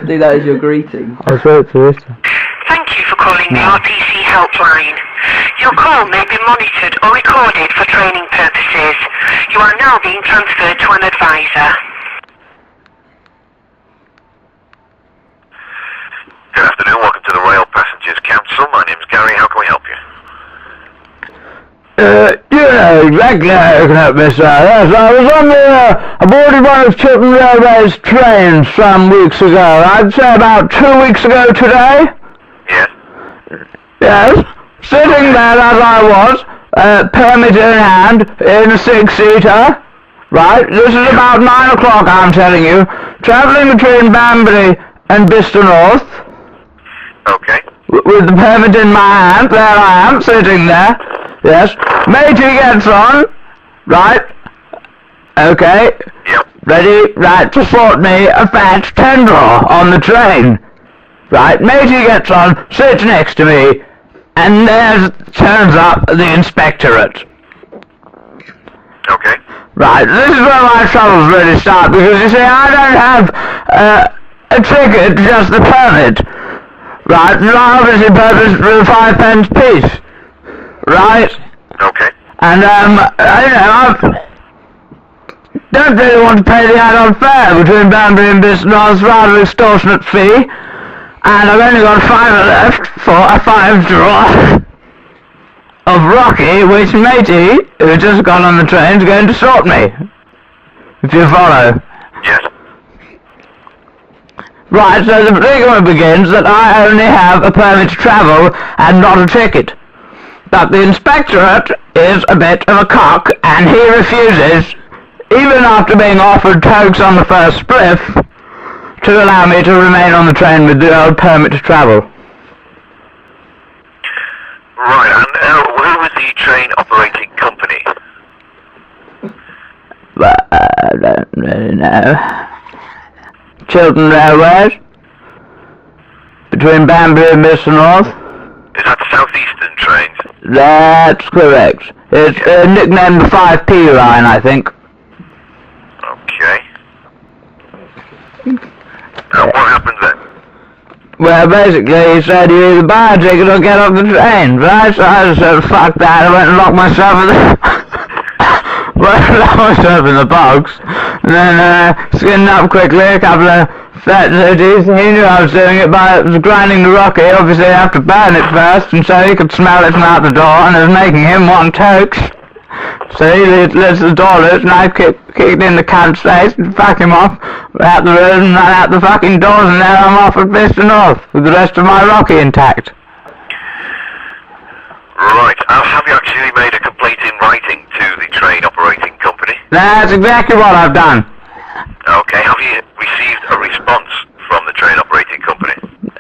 think that is your greeting. I was right to it. Thank you for calling the RPC helpline. Your call may be monitored or recorded for training purposes. You are now being transferred to an advisor. Good afternoon, welcome to the Rail Passengers Council. My name's Gary, how can we help you? Exactly how you can help me, sir. Yes, I was on I boarded one of Chiltern Railway's trains some weeks ago. I'd say about 2 weeks ago today. Yes? Yes. Sitting there as I was, permit in hand, in a six-seater. Right? This is about 9 o'clock, I'm telling you. Travelling between Banbury and Bicester North. Okay. With the permit in my hand, there I am, sitting there. Yes. Matey gets on. Right. Okay. Yep. Ready, right, to sort me a fat tendril on the train. Right, matey gets on, sits next to me, and there turns up the Inspectorate. Okay. Right, this is where my troubles really start, because you see, I don't have a ticket, just the permit. Right, and I obviously purchased for the 5 pence piece. Right? Okay. And, I don't really want to pay the add-on fare between Banbury and Bicester North, rather extortionate fee, and I've only got a fiver left for a 5 draw of Rocky, which matey, who just got on the train, is going to sort me. If you follow. Yes. Right, so the predicament begins that I only have a permit to travel and not a ticket. But the Inspectorate is a bit of a cock, and he refuses, even after being offered tokes on the first spliff, to allow me to remain on the train with the old permit to travel. Right, and who was the train operating company? But I don't really know. Chiltern Railways, between Banbury and Bicester North. Is that the Southeastern trains? That's correct. It's nicknamed the 5P line, I think. Okay. What happened then? Well, basically, he said you either buy a ticket or get off the train, right? So I just said, fuck that, I went and locked myself in the box, and then skinned up quickly, a couple of fat duties. He knew I was doing it by grinding the Rocky. Obviously I have to burn it first, and so he could smell it from out the door, and it was making him want tokes. So he lets the door loose, and I kicked in the cunt's face and fuck him off out the room and ran out the fucking doors, and now I'm off at Bicester North with the rest of my Rocky intact. Right, have you actually made a complaint in writing to the train operating company? That's exactly what I've done. Okay, have you received a response from the train operating company?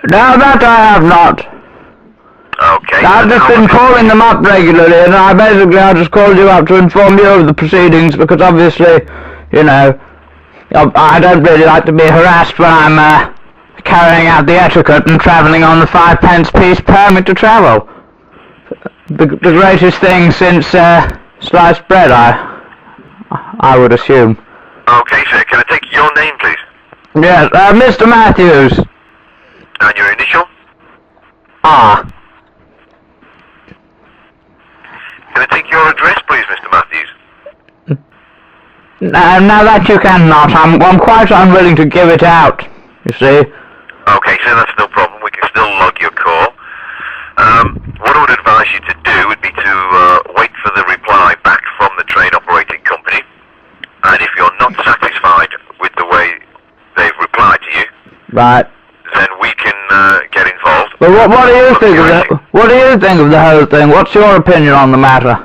No, that I have not. Okay. I've just been calling them up regularly, and I just called you up to inform you of the proceedings, because obviously, you know, I don't really like to be harassed when I'm carrying out the etiquette and travelling on the 5 pence piece permit to travel. The greatest thing since sliced bread, I would assume. Okay, sir, can I take your name, please? Yes, Mr. Matthews. And your initial? R. Can I take your address, please, Mr. Matthews? No, that you cannot. I'm quite unwilling to give it out, you see. Okay, sir, that's no problem. We can still log your call. What I would advise you to do would be to wait for the reply back from the train operating company. And if you're not satisfied with the way they've replied to you, right, then we can get involved. Well, what do you think of that? What do you think of the whole thing? What's your opinion on the matter?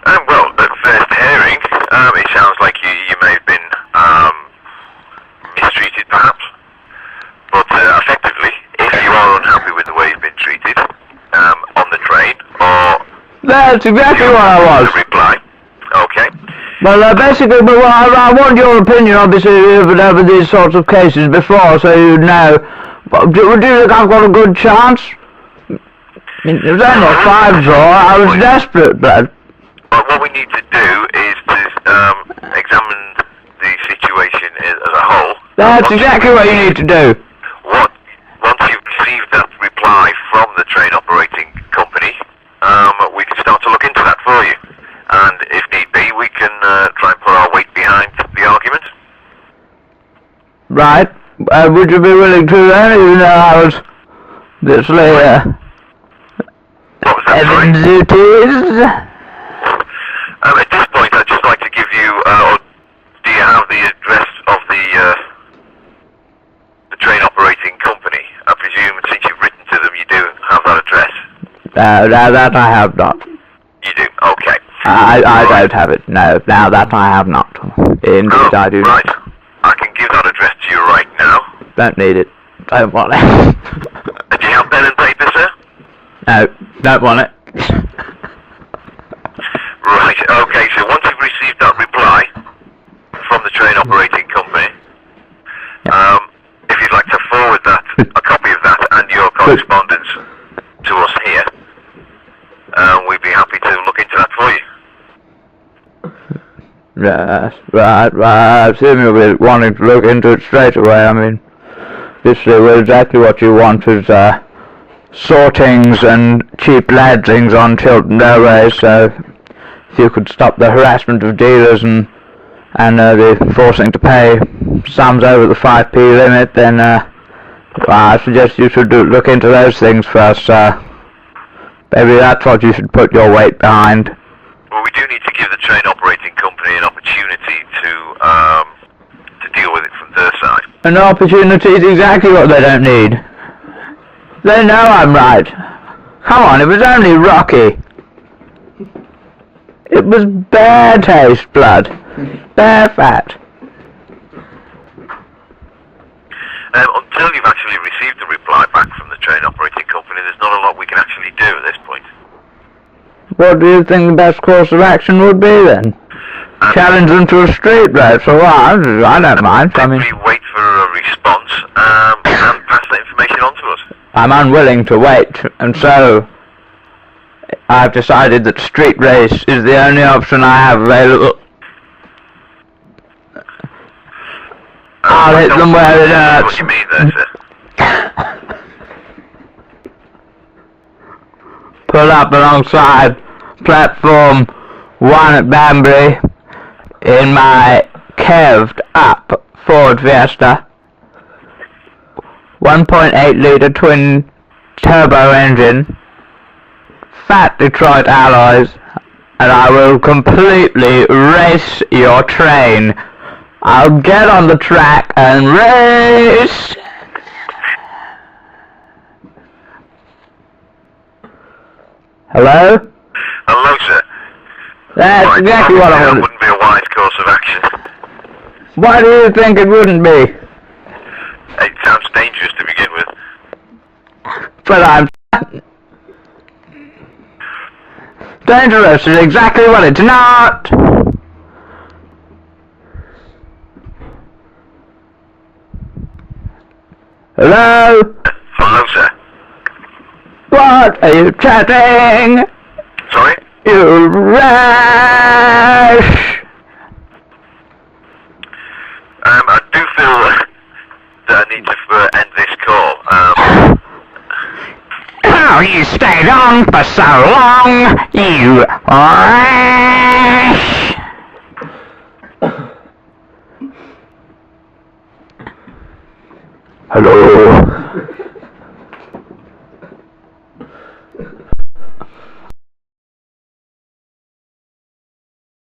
Well, at first hearing, it sounds like you may have been mistreated, perhaps. But effectively, if you are unhappy with the way you've been treated on the train, or that's exactly what I was. The reply. Okay. Well, basically, I want your opinion. Obviously, you've been over these sorts of cases before, so you know. Do you think I've got a good chance? I mean, it was only a 5 draw. I was desperate, but. Well, what we need to do is to examine the situation as a whole That's exactly what you need to do. Once you've received that reply from the train operating company, we can start to look into that for you. And if need be, we can try and put our weight behind the argument. Right. Would you be willing to then, even though I was literally, What was that, sorry? duties? At this point, I'd just like to give you, or do you have the address of the train operating company? I presume since you've written to them, you do have that address. No, that I have not. You do? Okay. I don't have it. No, now that I have not. Indeed, I do right. not. I can give that address to you right now. Don't need it. Don't want it. Do you have pen and paper, sir? No, don't want it. Right, okay, so once you've received that reply from the train operating company, if you'd like to forward that, a copy of that and your correspondence to us here, we'd be happy to look into that for you. Yes, right. I assume you'll be wanting to look into it straight away. I mean, this is exactly what you want is, sortings and cheap ladsings on Chiltern Railway, so if you could stop the harassment of dealers and the forcing to pay sums over the 5p limit, then I suggest you should look into those things first, sir. Maybe that's what you should put your weight behind. Well, we do need to give the train operating company an opportunity to deal with it from their side. An opportunity is exactly what they don't need. They know I'm right. Come on, it was only Rocky. It was bare taste blood. Bare fat. Until you've actually received the reply back from the train operating company, there's not a lot we can actually do at this point. What do you think the best course of action would be then? Challenge them to a street race, so I don't mind. I mean, simply wait for a response and pass that information on to us. I'm unwilling to wait, and so I've decided that street race is the only option I have available. I'll hit them where it hurts. What you mean there, sir? Pull up alongside platform 1 at Banbury in my keved up Ford Fiesta 1.8 litre twin turbo engine, fat Detroit alloys, and I will completely race your train. I'll get on the track and race. Hello? Hello, sir. That's Right, exactly what I that wanted. wouldn't be a wise course of action. Why do you think it wouldn't be? It sounds dangerous to begin with. But I'm dangerous is exactly what it's not. Hello? Hello, sir. What are you chatting? Sorry? You rash! I do feel that I need to end this call. Oh, you stayed on for so long, you rash! Hello?